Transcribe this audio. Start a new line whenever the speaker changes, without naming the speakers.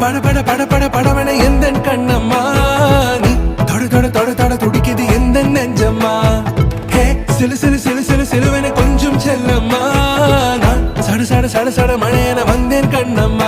பட பட பட பட படவன எந்த கண்ணம்மா நீ தொட தொட தொட தொட துடிக்குது எந்த நெஞ்சம்மா ஹே சிலு சிலு சிலு சிலு சிலுவன கொஞ்சம் செல்லம்மா நான் சட சட சட சட மழையன வந்தேன் கண்ணம்மா